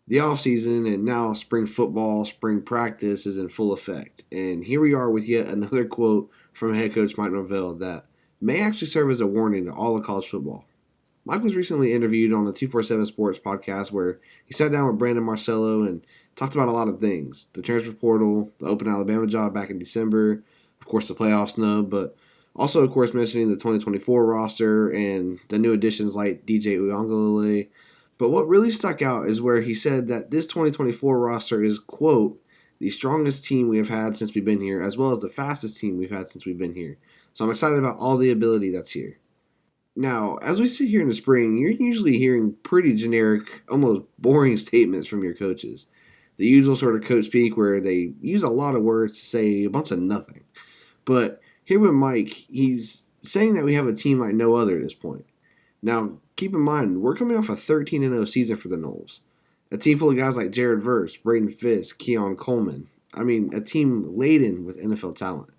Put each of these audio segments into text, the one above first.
The offseason and now spring football, spring practice is in full effect. And here we are with yet another quote from head coach Mike Norvell that may actually serve as a warning to all of college football. Mike was recently interviewed on the 247 Sports podcast where he sat down with Brandon Marcello and talked about a lot of things: the transfer portal, the open Alabama job back in December, of course, the playoff snub, but also, of course, mentioning the 2024 roster and the new additions like DJ Uyangalele. But what really stuck out is where he said that this 2024 roster is, quote, the strongest team we have had since we've been here, as well as the fastest team we've had since we've been here. So I'm excited about all the ability that's here. Now, as we sit here in the spring, you're usually hearing pretty generic, almost boring statements from your coaches. The usual sort of coach speak where they use a lot of words to say a bunch of nothing. But here with Mike, he's saying that we have a team like no other at this point. Now, keep in mind, we're coming off a 13-0 season for the Noles. A team full of guys like Jared Verse, Braden Fisk, Keon Coleman. I mean, a team laden with NFL talent.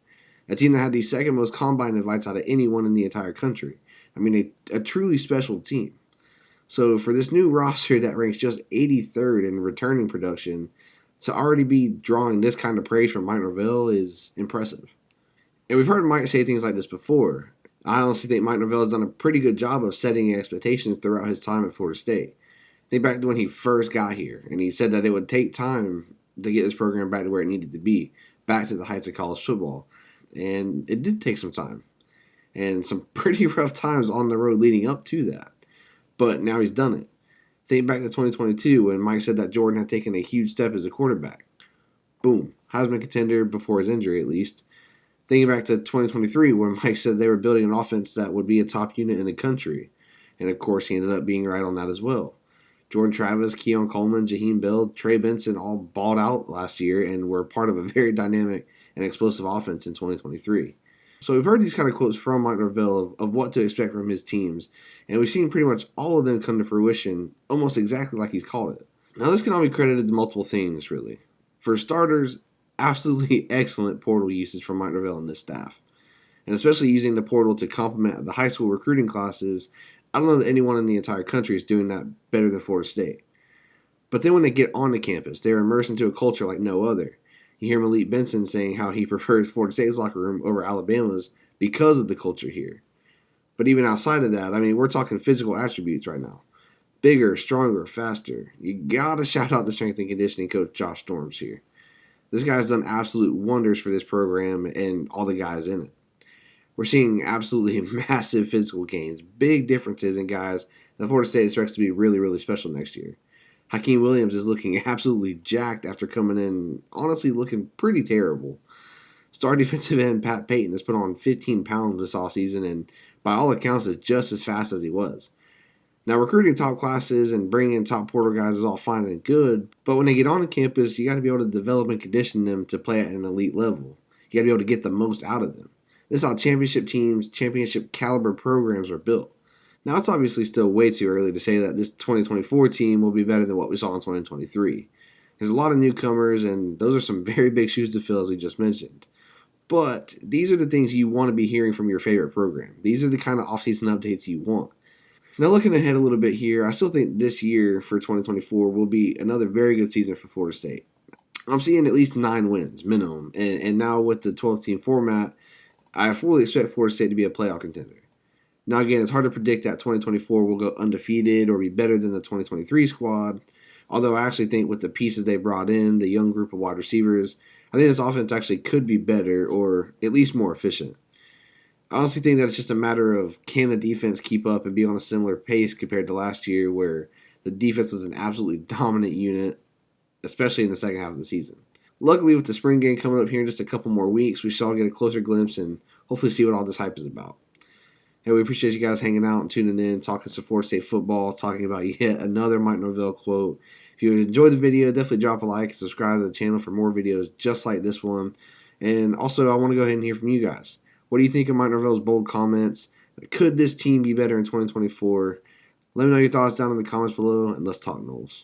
A team that had the second most combine invites out of anyone in the entire country. I mean, a truly special team. So for this new roster that ranks just 83rd in returning production, to already be drawing this kind of praise from Mike Norvell is impressive. And we've heard Mike say things like this before. I honestly think Mike Norvell has done a pretty good job of setting expectations throughout his time at Florida State. Think back to when he first got here, and he said that it would take time to get this program back to where it needed to be, back to the heights of college football. And it did take some time, and some pretty rough times on the road leading up to that. But now he's done it. Think back to 2022 when Mike said that Jordan had taken a huge step as a quarterback. Boom. Heisman contender before his injury, at least. Thinking back to 2023 when Mike said they were building an offense that would be a top unit in the country. And of course, he ended up being right on that as well. Jordan Travis, Keon Coleman, Jaheim Bell, Trey Benson all balled out last year and were part of a very dynamic and explosive offense in 2023. So we've heard these kind of quotes from Mike Norvell of what to expect from his teams, and we've seen pretty much all of them come to fruition almost exactly like he's called it. Now this can all be credited to multiple things, really. For starters, absolutely excellent portal usage from Mike Norvell and this staff, and especially using the portal to complement the high school recruiting classes. I don't know that anyone in the entire country is doing that better than Florida State. But then when they get onto campus, they're immersed into a culture like no other. You hear Malik Benson saying how he prefers Florida State's locker room over Alabama's because of the culture here. But even outside of that, I mean, we're talking physical attributes right now. Bigger, stronger, faster. You gotta shout out the strength and conditioning coach Josh Storms here. This guy's done absolute wonders for this program and all the guys in it. We're seeing absolutely massive physical gains, big differences in guys that Florida State expects to be really, really special next year. Hakeem Williams is looking absolutely jacked after coming in, honestly looking pretty terrible. Star defensive end Pat Payton has put on 15 pounds this offseason and, by all accounts, is just as fast as he was. Now, recruiting top classes and bringing in top portal guys is all fine and good, but when they get on campus, you got to be able to develop and condition them to play at an elite level. You got to be able to get the most out of them. This is how championship teams, championship caliber programs are built. Now, it's obviously still way too early to say that this 2024 team will be better than what we saw in 2023. There's a lot of newcomers, and those are some very big shoes to fill, as we just mentioned. But these are the things you want to be hearing from your favorite program. These are the kind of offseason updates you want. Now, looking ahead a little bit here, I still think this year for 2024 will be another very good season for Florida State. I'm seeing at least 9 wins minimum, and now with the 12-team format, I fully expect Florida State to be a playoff contender. Now, again, it's hard to predict that 2024 will go undefeated or be better than the 2023 squad, although I actually think with the pieces they brought in, the young group of wide receivers, I think this offense actually could be better or at least more efficient. I honestly think that it's just a matter of can the defense keep up and be on a similar pace compared to last year where the defense was an absolutely dominant unit, especially in the second half of the season. Luckily, with the spring game coming up here in just a couple more weeks, we shall get a closer glimpse and hopefully see what all this hype is about. Hey, we appreciate you guys hanging out and tuning in, talking some Florida State football, talking about yet another Mike Norvell quote. If you enjoyed the video, definitely drop a like and subscribe to the channel for more videos just like this one. And also, I want to go ahead and hear from you guys. What do you think of Mike Norvell's bold comments? Could this team be better in 2024? Let me know your thoughts down in the comments below, and let's talk Noles.